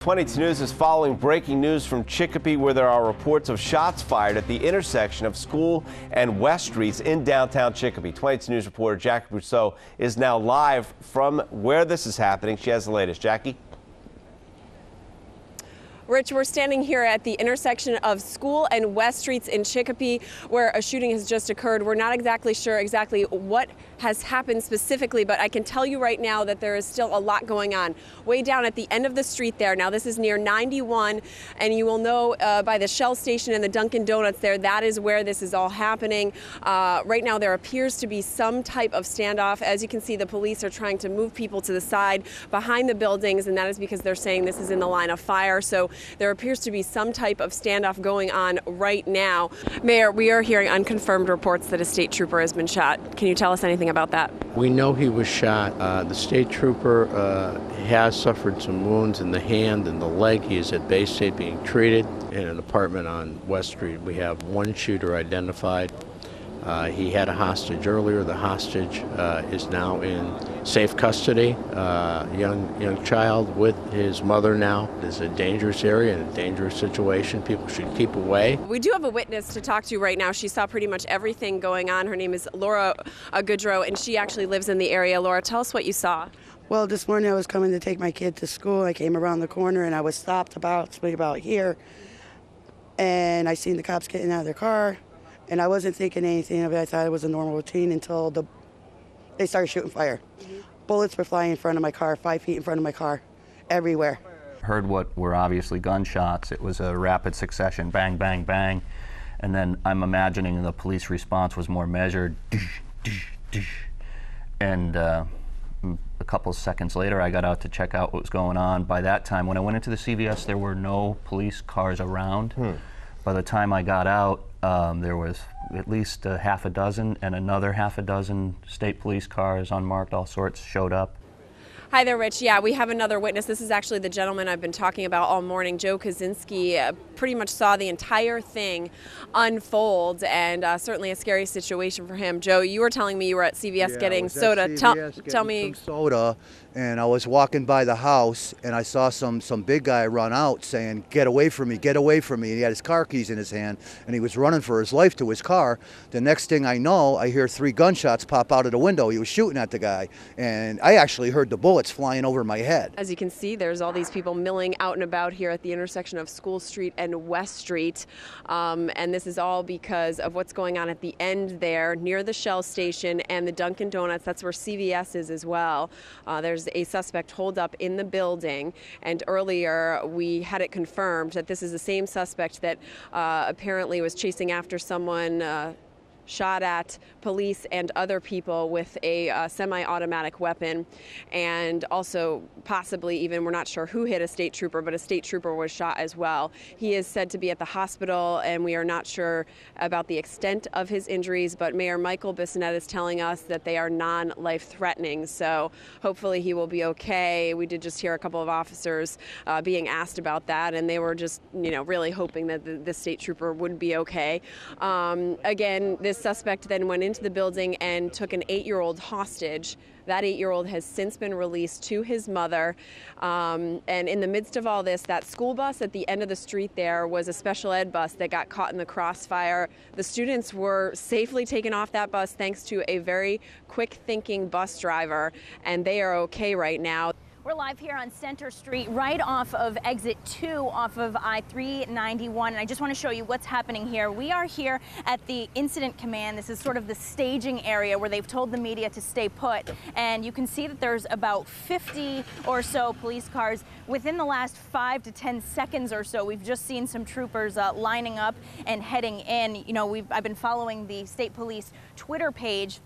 22 News is following breaking news from Chicopee, where there are reports of shots fired at the intersection of School and West Streets in downtown Chicopee. 22 News reporter Jackie Brousseau is now live from where this is happening. She has the latest. Jackie? Rich, we're standing here at the intersection of School and West Streets in Chicopee, where a shooting has just occurred. We're not exactly sure what has happened specifically, but I can tell you right now that there is still a lot going on. Way down at the end of the street there, now this is near 91, and you will know by the Shell station and the Dunkin' Donuts there, that is where this is all happening. Right now there appears to be some type of standoff. As you can see, the police are trying to move people to the side behind the buildings, and that is because they're saying this is in the line of fire. So there appears to be some type of standoff going on right now. Mayor, we are hearing unconfirmed reports that a state trooper has been shot. Can you tell us anything about that? We know he was shot. The state trooper has suffered some wounds in the hand and the leg. He is at Bay State being treated. In an apartment on West Street, we have one shooter identified. He had a hostage earlier. The hostage is now in safe custody. Young child with his mother now. It is a dangerous area and a dangerous situation. People should keep away. We do have a witness to talk to right now. She saw pretty much everything going on. Her name is Laura Goodrow, and she actually lives in the area. Laura, tell us what you saw. Well, this morning I was coming to take my kid to school. I came around the corner and I was stopped about here, and I seen the cops getting out of their car. And I wasn't thinking anything of it. I thought it was a normal routine until they started shooting fire. Bullets were flying in front of my car, 5 feet in front of my car, everywhere. Heard what were obviously gunshots. It was a rapid succession, bang, bang, bang. And then I'm imagining the police response was more measured. And a couple seconds later, I got out to check out what was going on. By that time, when I went into the CVS, there were no police cars around. By the time I got out, there was at least a half a dozen, and another half a dozen state police cars, unmarked, all sorts, showed up. Hi there, Rich. Yeah, we have another witness. This is actually the gentleman I've been talking about all morning. Joe Kaczynski pretty much saw the entire thing unfold, and certainly a scary situation for him. Joe, you were telling me you were at CVS getting soda. Tell me. Some soda, and I was walking by the house, and I saw some big guy run out saying, "Get away from me, get away from me." And he had his car keys in his hand, and he was running for his life to his car. The next thing I know, I hear 3 gunshots pop out of the window. He was shooting at the guy, and I actually heard the bullets flying over my head. As you can see, there's all these people milling out and about here at the intersection of School Street and West Street. And this is all because of what's going on at the end there near the Shell station and the Dunkin' Donuts. That's where CVS is as well. There's a suspect holed up in the building. And earlier we had it confirmed that this is the same suspect that apparently was chasing after someone, shot at police and other people with a semi-automatic weapon, and also possibly even, we're not sure who hit a state trooper, but a state trooper was shot as well. He is said to be at the hospital, and we are not sure about the extent of his injuries, but Mayor Michael Bissonnette is telling us that they are non-life-threatening, so hopefully he will be okay. We did just hear a couple of officers being asked about that, and they were just, really hoping that the state trooper would be okay. Again, this suspect then went into the building and took an 8-year-old hostage. That 8-year-old has since been released to his mother. And in the midst of all this, that school bus at the end of the street there was a special ed bus that got caught in the crossfire. The students were safely taken off that bus thanks to a very quick-thinking bus driver, and they are okay right now. We're live here on Center Street, right off of exit 2 off of I-391, and I just want to show you what's happening here. We are here at the incident command. This is sort of the staging area where they've told the media to stay put, and you can see that there's about 50 or so police cars. Within the last 5 to 10 seconds or so, we've just seen some troopers lining up and heading in. I've been following the state police Twitter page,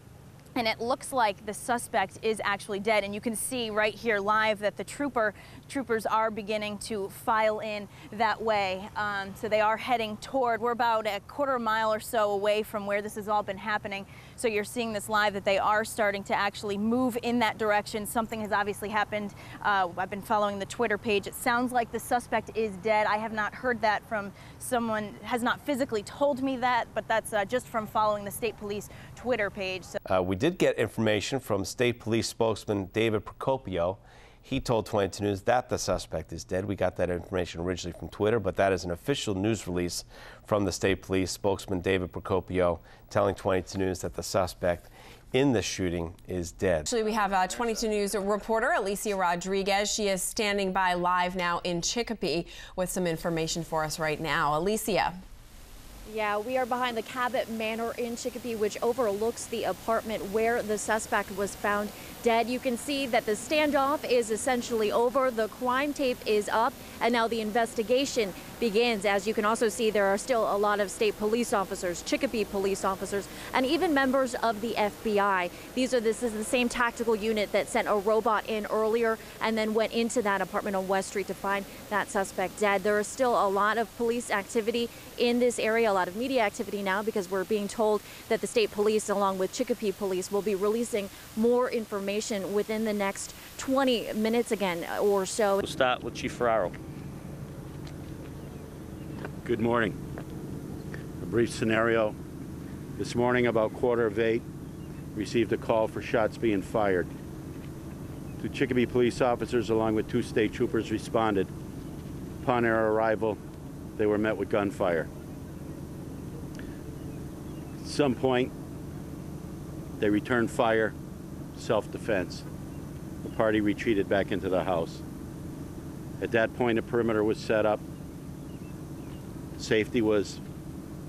and it looks like the suspect is actually dead. And you can see right here live that the troopers are beginning to file in that way. So they are heading toward, we're about a quarter mile or so away from where this has all been happening. So you're seeing this live, that they are starting to actually move in that direction. Something has obviously happened. I've been following the Twitter page. It sounds like the suspect is dead. I have not heard that from someone, has not physically told me that, but that's just from following the state police Twitter page. So We did get information from State Police spokesman David Procopio. He told 22 News that the suspect is dead. We got that information originally from Twitter, but that is an official news release from the state police spokesman David Procopio telling 22 News that the suspect in the shooting is dead. Actually, we have 22 News reporter Alicia Rodriguez. She is standing by live now in Chicopee with some information for us right now. Alicia. Yeah, we are behind the Cabot Manor in Chicopee, which overlooks the apartment where the suspect was found dead. You can see that the standoff is essentially over. The crime tape is up, and now the investigation begins. As you can also see, there are still a lot of state police officers, Chicopee police officers, and even members of the FBI. This is the same tactical unit that sent a robot in earlier and then went into that apartment on West Street to find that suspect dead. There is still a lot of police activity in this area, a lot of media activity now, because we're being told that the state police, along with Chicopee police, will be releasing more information within the next 20 minutes again or so. We'll start with Chief Ferraro. Good morning. A brief scenario. This morning, about 7:15, received a call for shots being fired. 2 Chicopee police officers along with 2 state troopers responded. Upon their arrival, they were met with gunfire. At some point, they returned fire, self-defense. The party retreated back into the house. At that point, a perimeter was set up. Safety was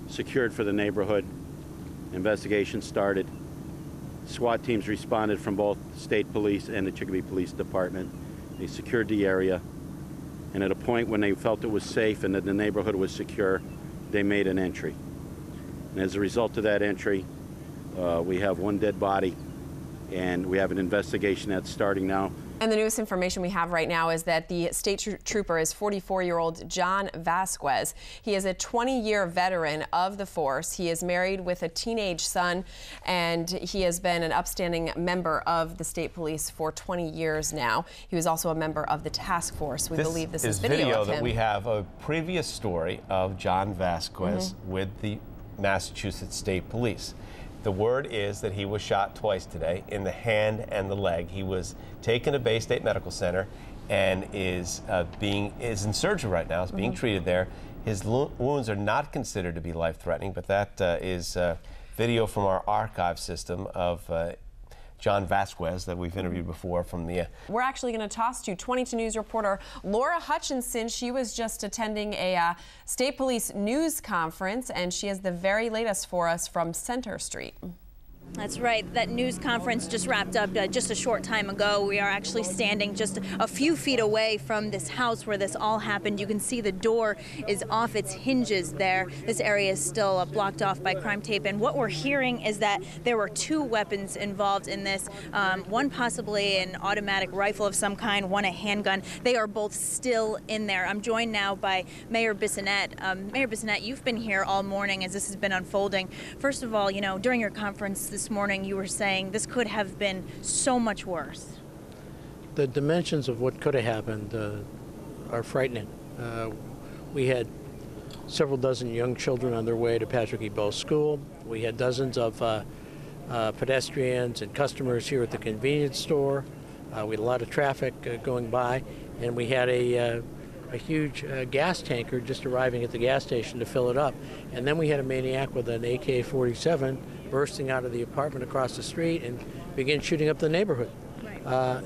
secured for the neighborhood. Investigation started. SWAT teams responded from both state police and the Chicopee Police Department. They secured the area, and at a point when they felt it was safe and that the neighborhood was secure, they made an entry. And as a result of that entry, we have 1 dead body, and we have an investigation that's starting now. And the newest information we have right now is that the state trooper is 44-year-old John Vasquez. He is a 20-year veteran of the force. He is married with a teenage son, and he has been an upstanding member of the state police for 20 years now. He was also a member of the task force. We believe this is video of him. That we have a previous story of John Vasquez with the Massachusetts State Police. The word is that he was shot twice today, in the hand and the leg. He was taken to Bay State Medical Center and is in surgery right now, is being treated there. His wounds are not considered to be life-threatening, but that is video from our archive system of John Vasquez that we've interviewed before from the... We're actually going to toss to 22 News reporter Laura Hutchinson. She was just attending a state police news conference, and she has the very latest for us from Center Street. That's right. That news conference just wrapped up just a short time ago. We are actually standing just a few feet away from this house where this all happened. You can see the door is off its hinges there. This area is still blocked off by crime tape. And what we're hearing is that there were 2 weapons involved in this. One possibly an automatic rifle of some kind, one a handgun. They are both still in there. I'm joined now by Mayor Bissonnette. Mayor Bissonnette, you've been here all morning as this has been unfolding. First of all, you know, during your conference this morning, you were saying this could have been so much worse. The dimensions of what could have happened are frightening. We had several dozen young children on their way to Patrick E. Bell School. We had dozens of pedestrians and customers here at the convenience store. We had a lot of traffic going by, and we had a huge gas tanker just arriving at the gas station to fill it up. And then we had a maniac with an AK-47 bursting out of the apartment across the street and begin shooting up the neighborhood.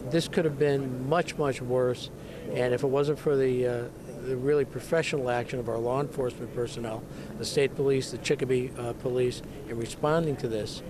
This could have been much, much worse, and if it wasn't for the really professional action of our law enforcement personnel, the state police, the Chicopee police, in responding to this,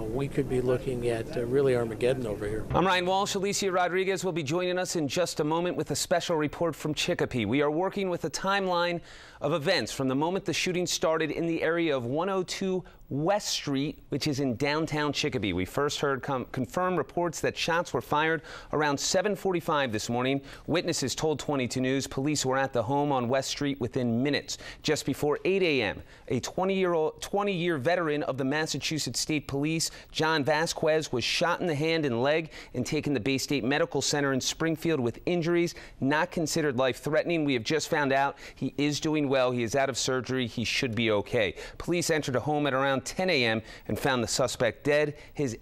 we could be looking at really Armageddon over here. I'm Ryan Walsh. Alicia Rodriguez will be joining us in just a moment with a special report from Chicopee. We are working with a timeline of events from the moment the shooting started in the area of 102 West Street, which is in downtown Chicopee. We first heard confirmed reports that shots were fired around 7:45 this morning. Witnesses told 22 News police were at the home on West Street within minutes. Just before 8 a.m., a 20-year veteran of the Massachusetts State Police, John Vasquez, was shot in the hand and leg and taken to Bay State Medical Center in Springfield with injuries not considered life-threatening. We have just found out he is doing well. He is out of surgery. He should be okay. Police entered a home at around around 10 a.m. and found the suspect dead. His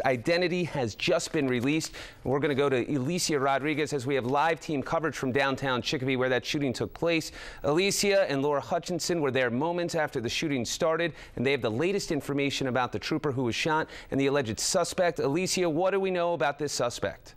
identity has just been released. We're going to go to Alicia Rodriguez as we have live team coverage from downtown Chicopee where that shooting took place. Alicia and Laura Hutchinson were there moments after the shooting started, and they have the latest information about the trooper who was shot and the alleged suspect. Alicia, what do we know about this suspect?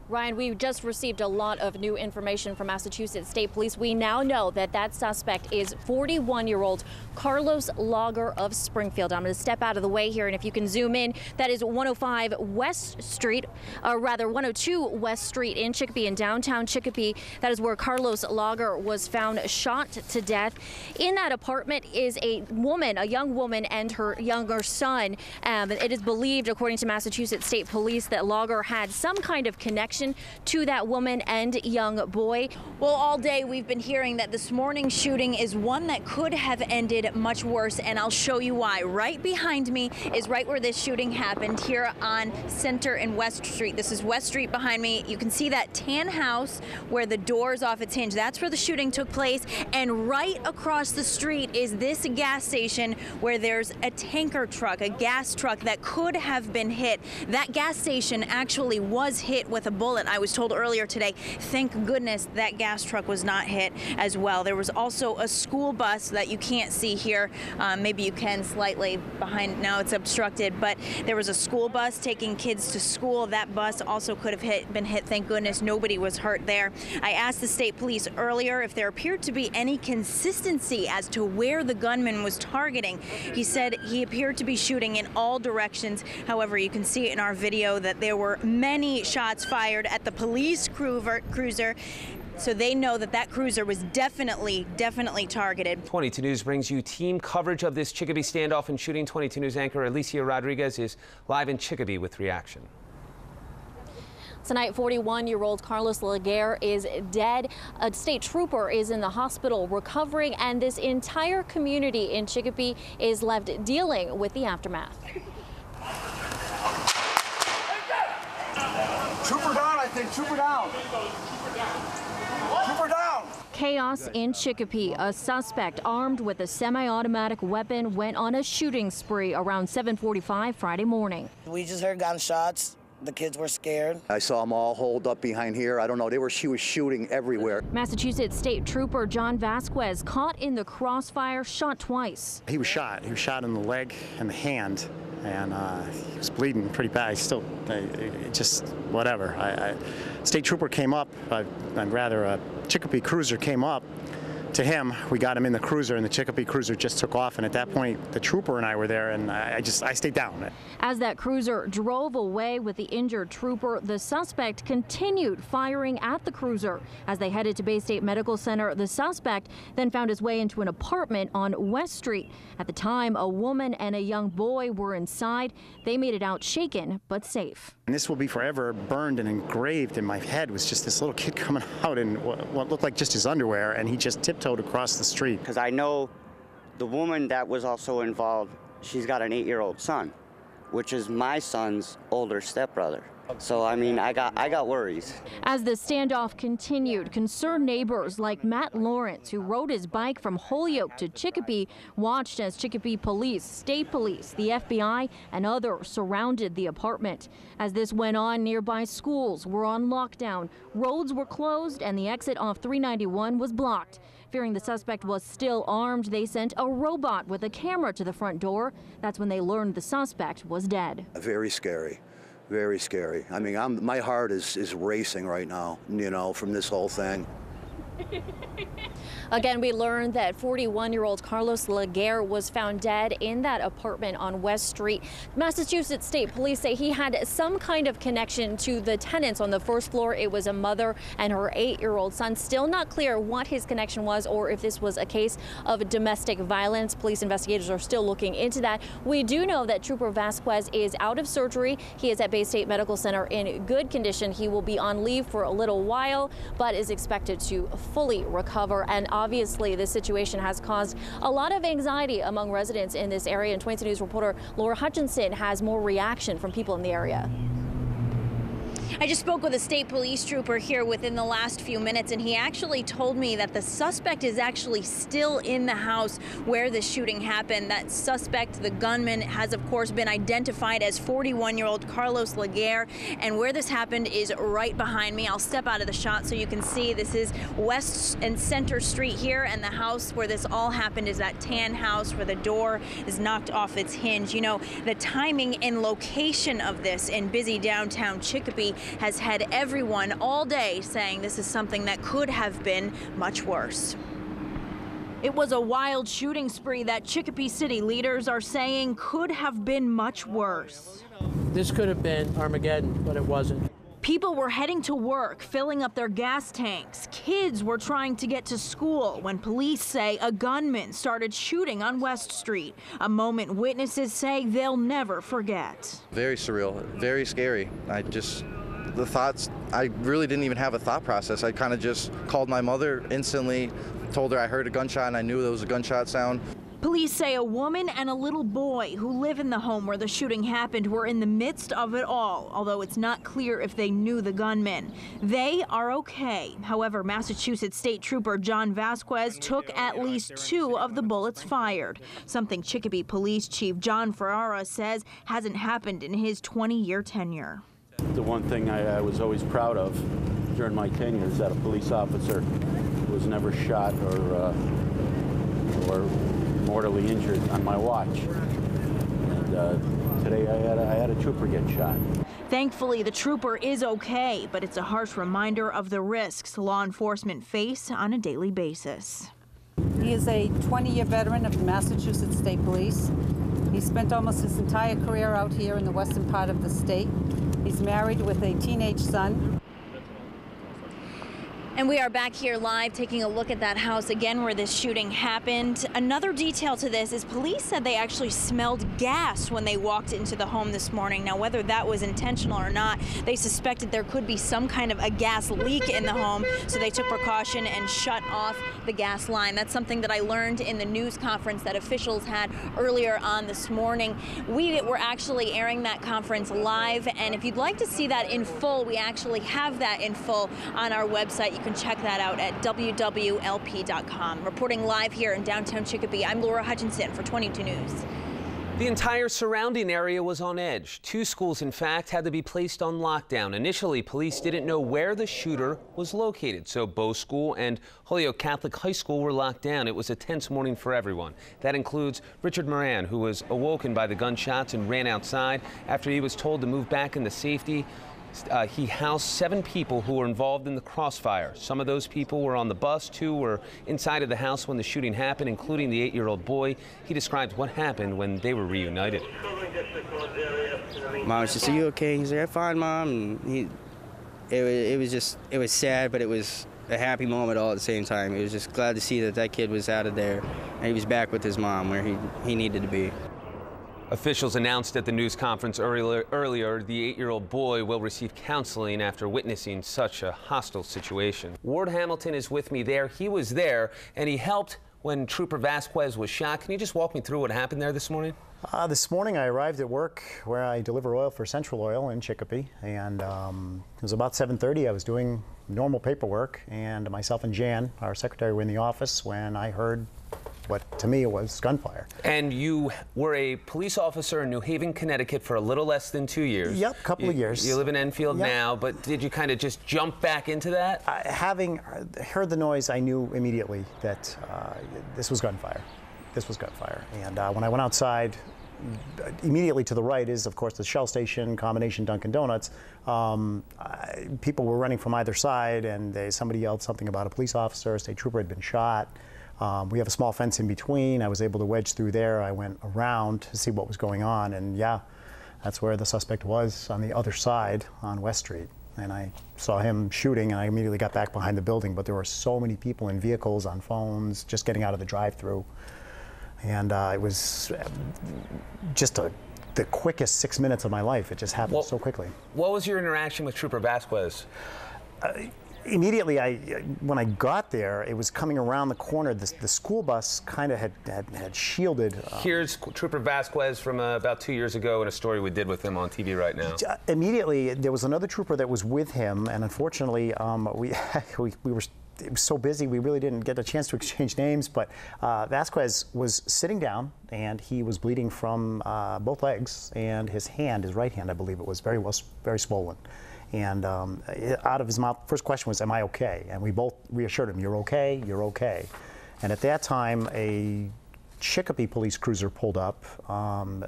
Ryan, we just received a lot of new information from Massachusetts State Police. We now know that that suspect is 41-year-old Carlos Legare of Springfield. I'm going to step out of the way here, and if you can zoom in, that is 105 West Street, or rather 102 West Street in Chicopee, in downtown Chicopee. That is where Carlos Legare was found shot to death. In that apartment is a woman, a young woman, and her younger son. It is believed, according to Massachusetts State Police, that Legare had some kind of connection to that woman and young boy. Well, all day we've been hearing that this morning's shooting is one that could have ended much worse, and I'll show you why. Right behind me is right where this shooting happened, here on Center and West Street. This is West Street behind me. You can see that tan house where the door's off its hinge. That's where the shooting took place, and right across the street is this gas station where there's a tanker truck, a gas truck that could have been hit. That gas station actually was hit with a bullet. I was told earlier today, thank goodness that gas truck was not hit as well. There was also a school bus that you can't see here. Maybe you can slightly behind, now it's obstructed, but there was a school bus taking kids to school. That bus also could have been hit. Thank goodness nobody was hurt there. I asked the state police earlier if there appeared to be any consistency as to where the gunman was targeting. He said he appeared to be shooting in all directions. However, you can see in our video that there were many shots fired at the police cruiser, so they know that that cruiser was definitely targeted. 22 News brings you team coverage of this Chicopee standoff and shooting. 22 News anchor Alicia Rodriguez is live in Chicopee with reaction. Tonight, 41-year-old Carlos Legare is dead. A state trooper is in the hospital recovering, and this entire community in Chicopee is left dealing with the aftermath. Trooper down, I think. Trooper down. Trooper down. Chaos in Chicopee. A suspect armed with a semi-automatic weapon went on a shooting spree around 7:45 Friday morning. We just heard gunshots. The kids were scared. I saw them all holed up behind here. I don't know. She was shooting everywhere. Massachusetts State Trooper John Vasquez, caught in the crossfire, shot twice. He was shot. He was shot in the leg and the hand, and he was bleeding pretty bad. Just whatever. State Trooper came up, a Chicopee cruiser came up to him. We got him in the cruiser, and the Chicopee cruiser just took off, and at that point the trooper and I were there, and I stayed down. As that cruiser drove away with the injured trooper, the suspect continued firing at the cruiser. As they headed to Bay State Medical Center, the suspect then found his way into an apartment on West Street. At the time, a woman and a young boy were inside. They made it out shaken but safe. And this will be forever burned and engraved in my head, was just this little kid coming out in what looked like just his underwear, and he just tiptoed across the street. Because I know the woman that was also involved, she's got an 8-year-old son, which is my son's older stepbrother. So, I mean, I got worries. As the standoff continued, concerned neighbors like Matt Lawrence, who rode his bike from Holyoke to Chicopee, watched as Chicopee police, state police, the FBI, and others surrounded the apartment. As this went on, nearby schools were on lockdown, roads were closed, and the exit off 391 was blocked. Fearing the suspect was still armed, they sent a robot with a camera to the front door. That's when they learned the suspect was dead. Very scary. Very scary. I mean, my heart is racing right now, from this whole thing. Again, we learned that 41-year-old Carlos Legare was found dead in that apartment on West Street. Massachusetts State Police say he had some kind of connection to the tenants on the first floor. It was a mother and her 8-year-old son. Still not clear what his connection was or if this was a case of domestic violence. Police investigators are still looking into that. We do know that Trooper Vasquez is out of surgery. He is at Bay State Medical Center in good condition. He will be on leave for a little while, but is expected to fully recover. And obviously, this situation has caused a lot of anxiety among residents in this area. And 22 News reporter Laura Hutchinson has more reaction from people in the area. I just spoke with a state police trooper here within the last few minutes, and he actually told me that the suspect is actually still in the house where the shooting happened. That suspect, the gunman, has of course been identified as 41-year-old Carlos Legare, and where this happened is right behind me. I'll step out of the shot so you can see this is West and Center Street here, and the house where this all happened is that tan house where the door is knocked off its hinge. You know, the timing and location of this in busy downtown Chicopee has had everyone all day saying this is something that could have been much worse. It was a wild shooting spree that Chicopee city leaders are saying could have been much worse. This could have been Armageddon, but it wasn't. People were heading to work, filling up their gas tanks. Kids were trying to get to school when police say a gunman started shooting on West Street, a moment witnesses say they'll never forget. Very surreal, very scary. The thoughts, I really didn't even have a thought process. I kind of just called my mother instantly, told her I heard a gunshot and I knew there was a gunshot sound. Police say a woman and a little boy who live in the home where the shooting happened were in the midst of it all, although it's not clear if they knew the gunman. They are okay. However, Massachusetts State Trooper John Vasquez took at least 2 of the bullets fired, something Chicopee Police Chief John Ferrara says hasn't happened in his 20-year tenure. The one thing I was always proud of during my tenure is that a police officer was never shot or mortally injured on my watch. And today I had a trooper get shot. Thankfully, the trooper is okay, but it's a harsh reminder of the risks law enforcement face on a daily basis. He is a 20-year veteran of the Massachusetts State Police. He spent almost his entire career out here in the western part of the state. He's married with a teenage son. And we are back here live taking a look at that house again where this shooting happened. Another detail to this is police said they actually smelled gas when they walked into the home this morning. Now, whether that was intentional or not, they suspected there could be some kind of a gas leak in the home, so they took precaution and shut off the gas line. That's something that I learned in the news conference that officials had earlier on this morning. We were actually airing that conference live, and if you'd like to see that in full, we actually have that in full on our website. You can check that out at wwlp.com. Reporting live here in downtown Chicopee, I'm Laura Hutchinson for 22 News. The entire surrounding area was on edge. 2 schools, in fact, had to be placed on lockdown. Initially, police didn't know where the shooter was located, so Bow School and Holyoke Catholic High School were locked down. It was a tense morning for everyone. That includes Richard Moran, who was awoken by the gunshots and ran outside after he was told to move back into safety. He housed 7 people who were involved in the crossfire. Some of those people were on the bus. 2 were inside of the house when the shooting happened, including the 8-year-old boy. He describes what happened when they were reunited. Mom said, "Are you okay?" He's like, "I'm fine, Mom." And it was sad, but it was a happy moment all at the same time. It was just glad to see that kid was out of there and he was back with his mom where he needed to be. Officials announced at the news conference earlier the 8-year-old boy will receive counseling after witnessing such a hostile situation. Ward Hamilton is with me there. He was there and he helped when Trooper Vasquez was shot. Can you just walk me through what happened there this morning? This morning I arrived at work where I deliver oil for Central Oil in Chicopee, and it was about 7:30. I was doing normal paperwork, and myself and Jan, our secretary, were in the office when I heard what to me was gunfire. And you were a police officer in New Haven, Connecticut for a little less than 2 years. Yep, a couple of years. You live in Enfield Yep. now, but did you kind of just jump back into that? Having heard the noise, I knew immediately that this was gunfire. This was gunfire. And when I went outside, immediately to the right is, of course, the Shell Station, combination Dunkin' Donuts. People were running from either side, and somebody yelled something about a police officer. A state trooper had been shot. We have a small fence in between. I was able to wedge through there. I went around to see what was going on, and yeah, that's where the suspect was, on the other side on West Street. And I saw him shooting, and I immediately got back behind the building, but there were so many people in vehicles, on phones, just getting out of the drive-through. And it was just the quickest 6 minutes of my life. It just happened so quickly. What was your interaction with Trooper Vasquez? Immediately, when I got there, it was coming around the corner. The school bus kind of had shielded. Here's Trooper Vasquez from about 2 years ago in a story we did with him on TV right now. Immediately, there was another trooper that was with him, and unfortunately, we were. It was so busy, we really didn't get a chance to exchange names, but Vasquez was sitting down, and he was bleeding from both legs, and his hand, his right hand, I believe it was, very swollen. And out of his mouth, first question was, "Am I okay?" And we both reassured him, "You're okay, you're okay." And at that time, a Chicopee police cruiser pulled up.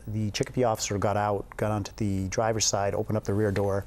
The Chicopee officer got out, got onto the driver's side, opened up the rear door,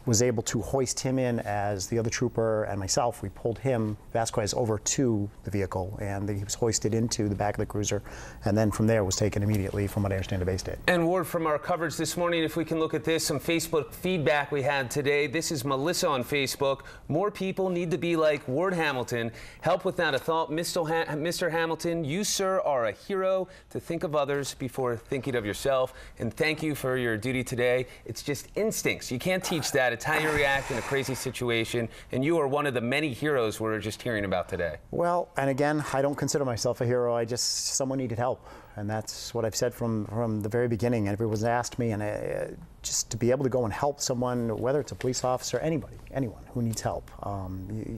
was able to hoist him in as the other trooper and myself. We pulled him, Vasquez, over to the vehicle, and he was hoisted into the back of the cruiser, and then from there was taken immediately, from what I understand, to Bay State. And word from our coverage this morning, if we can look at this, some Facebook feedback we had today. This is Melissa on Facebook. More people need to be like Ward Hamilton. Help without a thought. Mr. Hamilton, you, sir, are a hero to think of others before thinking of yourself. And thank you for your duty today. It's just instincts. You can't teach that. It's how you react in a crazy situation, and you are one of the many heroes we're just hearing about today. Well, and again, I don't consider myself a hero. someone needed help, and that's what I've said from the very beginning. Everyone's asked me, and just to be able to go and help someone, whether it's a police officer, anyone who needs help,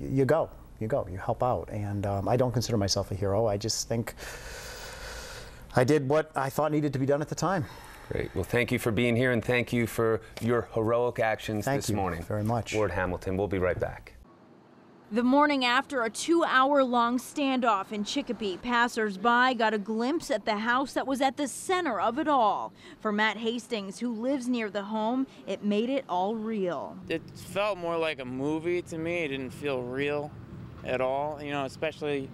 you help out, and I don't consider myself a hero. I just think I did what I thought needed to be done at the time. Great. Well, thank you for being here, and thank you for your heroic actions this morning. Thank you very much. Ward Hamilton, we'll be right back. The morning after a 2-hour-long standoff in Chicopee, passers-by got a glimpse at the house that was at the center of it all. For Matt Hastings, who lives near the home, it made it all real. It felt more like a movie to me. It didn't feel real at all, you know, especially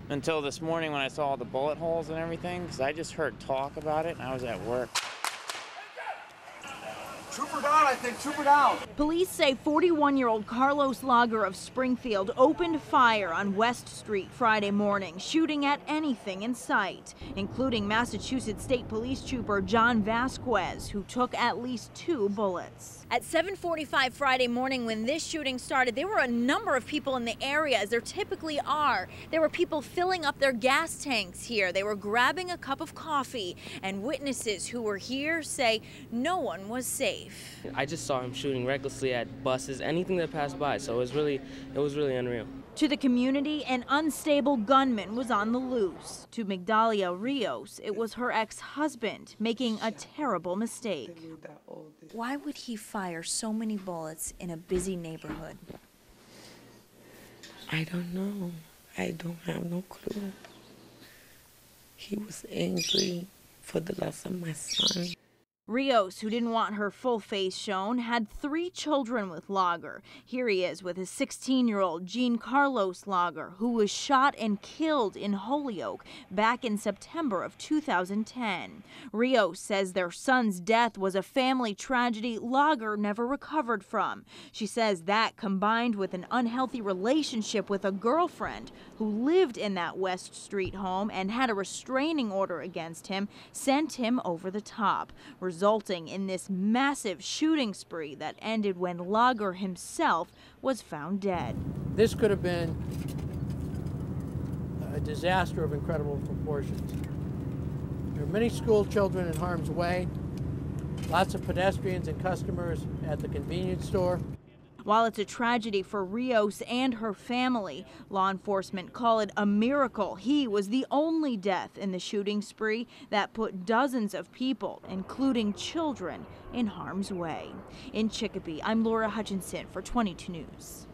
until this morning when I saw all the bullet holes and everything, because I just heard talk about it and I was at work. Trooper down, I think. Trooper down. Police say 41-year-old Carlos Lager of Springfield opened fire on West Street Friday morning, shooting at anything in sight, including Massachusetts State Police Trooper John Vasquez, who took at least 2 bullets. At 7:45 Friday morning when this shooting started, there were a number of people in the area, as there typically are. There were people filling up their gas tanks here. They were grabbing a cup of coffee, and witnesses who were here say no one was safe. I just saw him shooting recklessly at buses, anything that passed by, so it was really unreal. To the community, an unstable gunman was on the loose. To Migdalia Rios, it was her ex-husband making a terrible mistake. Why would he fire so many bullets in a busy neighborhood? I don't know. I don't have no clue. He was angry for the loss of my son. Rios, who didn't want her full face shown, had 3 children with Lager. Here he is with his 16-year-old Jean Carlos Lager, who was shot and killed in Holyoke back in September of 2010. Rios says their son's death was a family tragedy Lager never recovered from. She says that, combined with an unhealthy relationship with a girlfriend who lived in that West Street home and had a restraining order against him, sent him over the top, resulting in this massive shooting spree that ended when Lager himself was found dead. This could have been a disaster of incredible proportions. There are many school children in harm's way, lots of pedestrians and customers at the convenience store. While it's a tragedy for Rios and her family, law enforcement call it a miracle he was the only death in the shooting spree that put dozens of people, including children, in harm's way. In Chicopee, I'm Laura Hutchinson for 22 News.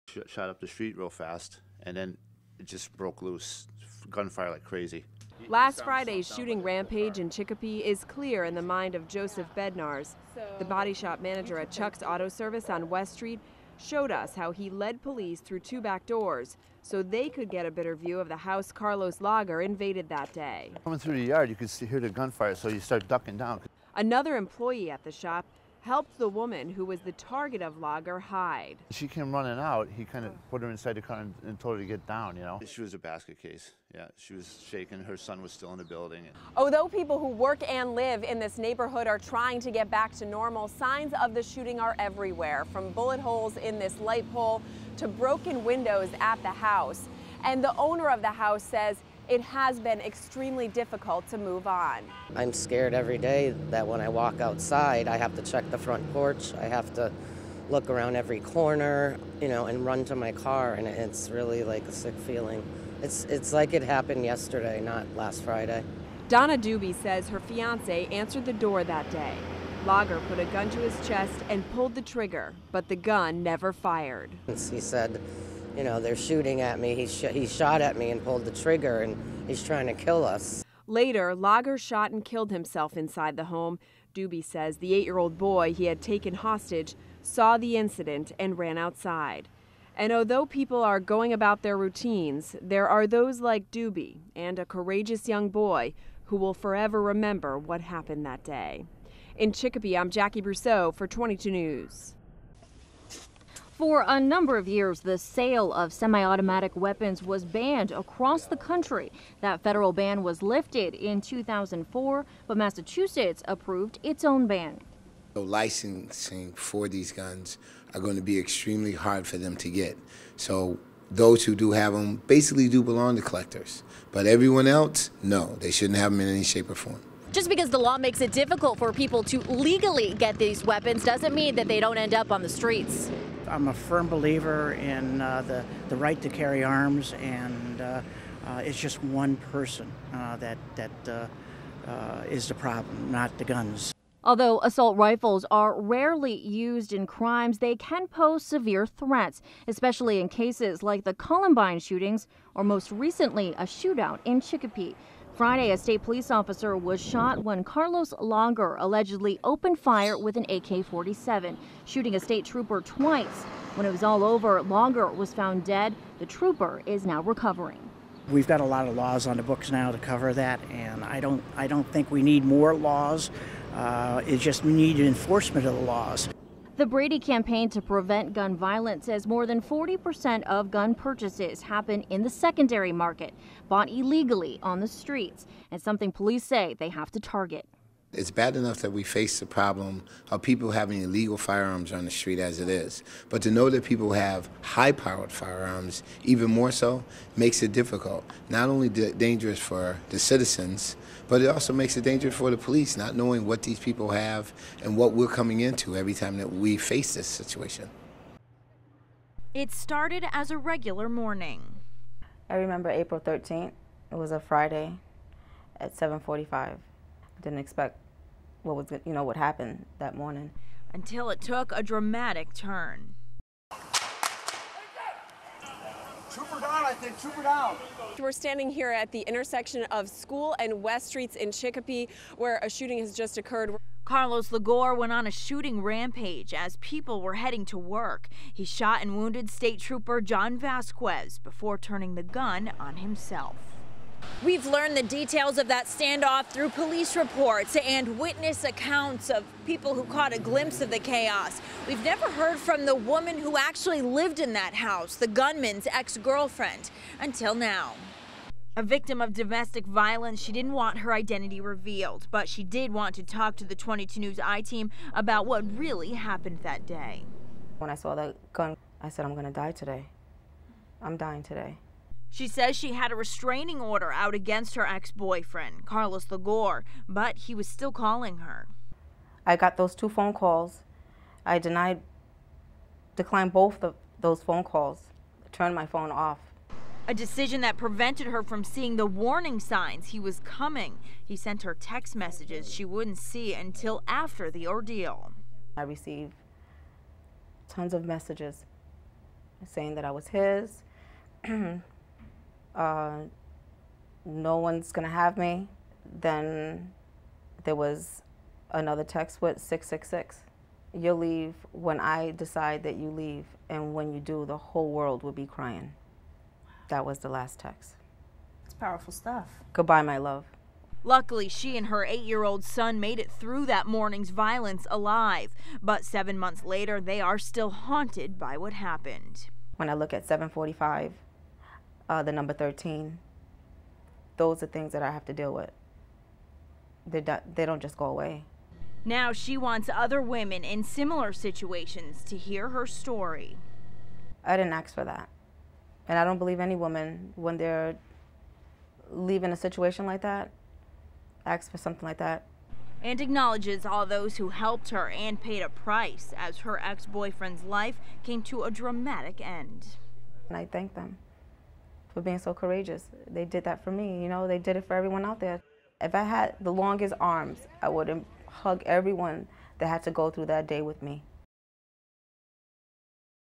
Shot up the street real fast, and then it just broke loose. Gunfire like crazy. Last Friday's shooting rampage in Chicopee is clear in the mind of Joseph Bednars. The body shop manager at Chuck's Auto Service on West Street showed us how he led police through 2 back doors so they could get a better view of the house Carlos Lager invaded that day. Coming through the yard, you could hear the gunfire, so you start ducking down. Another employee at the shop helped the woman who was the target of Legare hide. She came running out. He kind of put her inside the car and told her to get down, you know. She was a basket case. Yeah, she was shaken. Her son was still in the building. Although people who work and live in this neighborhood are trying to get back to normal, signs of the shooting are everywhere, from bullet holes in this light pole to broken windows at the house. And the owner of the house says it has been extremely difficult to move on. I'm scared every day that when I walk outside, I have to check the front porch. I have to look around every corner, you know, and run to my car, and it's really like a sick feeling. It's like it happened yesterday, not last Friday. Donna Doobie says her fiance answered the door that day. Legare put a gun to his chest and pulled the trigger, but the gun never fired. He said, you know, they're shooting at me. He shot at me and pulled the trigger, and he's trying to kill us. Later, Legare shot and killed himself inside the home. Doobie says the 8-year-old boy he had taken hostage saw the incident and ran outside. And although people are going about their routines, there are those like Doobie and a courageous young boy who will forever remember what happened that day. In Chicopee, I'm Jackie Brousseau for 22 News. For a number of years, the sale of semi-automatic weapons was banned across the country. That federal ban was lifted in 2004, but Massachusetts approved its own ban. So licensing for these guns are going to be extremely hard for them to get. So those who do have them basically do belong to collectors. But everyone else, no, they shouldn't have them in any shape or form. Just because the law makes it difficult for people to legally get these weapons doesn't mean that they don't end up on the streets. I'm a firm believer in the right to carry arms, and it's just one person that is the problem, not the guns. Although assault rifles are rarely used in crimes, they can pose severe threats, especially in cases like the Columbine shootings or most recently a shootout in Chicopee. Friday, a state police officer was shot when Carlos Legare allegedly opened fire with an AK-47, shooting a state trooper twice. When it was all over, Legare was found dead. The trooper is now recovering. We've got a lot of laws on the books now to cover that, and I don't think we need more laws. It's just we need enforcement of the laws. The Brady campaign to prevent gun violence says more than 40% of gun purchases happen in the secondary market, bought illegally on the streets, and something police say they have to target. It's bad enough that we face the problem of people having illegal firearms on the street as it is. But to know that people have high-powered firearms, even more so, makes it difficult. Not only dangerous for the citizens, but it also makes it dangerous for the police, not knowing what these people have and what we're coming into every time that we face this situation. It started as a regular morning. I remember April 13th. It was a Friday at 7:45. Didn't expect what happened that morning. Until it took a dramatic turn. Trooper down, I think. Trooper down. We're standing here at the intersection of School and West Streets in Chicopee, where a shooting has just occurred. Carlos Legare went on a shooting rampage as people were heading to work. He shot and wounded State Trooper John Vasquez before turning the gun on himself. We've learned the details of that standoff through police reports and witness accounts of people who caught a glimpse of the chaos. We've never heard from the woman who actually lived in that house, the gunman's ex-girlfriend, until now. A victim of domestic violence, she didn't want her identity revealed, but she did want to talk to the 22 News I-Team about what really happened that day. When I saw that gun, I said, I'm going to die today. I'm dying today. She says she had a restraining order out against her ex-boyfriend, Carlos Legare, but he was still calling her. I got those 2 phone calls. I declined both of those phone calls, turned my phone off. A decision that prevented her from seeing the warning signs he was coming. He sent her text messages she wouldn't see until after the ordeal. I received tons of messages saying that I was his. No one's gonna have me. Then there was another text with 666. You'll leave when I decide that you leave, and when you do, the whole world will be crying. That was the last text. It's powerful stuff. Goodbye, my love. Luckily, she and her 8-year-old son made it through that morning's violence alive. But 7 months later, they are still haunted by what happened. When I look at 745, the number 13, those are things that I have to deal with. They don't just go away. Now she wants other women in similar situations to hear her story. I didn't ask for that. And I don't believe any woman, when they're leaving a situation like that, asks for something like that. And acknowledges all those who helped her and paid a price as her ex-boyfriend's life came to a dramatic end. And I thank them for being so courageous. They did that for me, you know, they did it for everyone out there. If I had the longest arms, I would hug everyone that had to go through that day with me.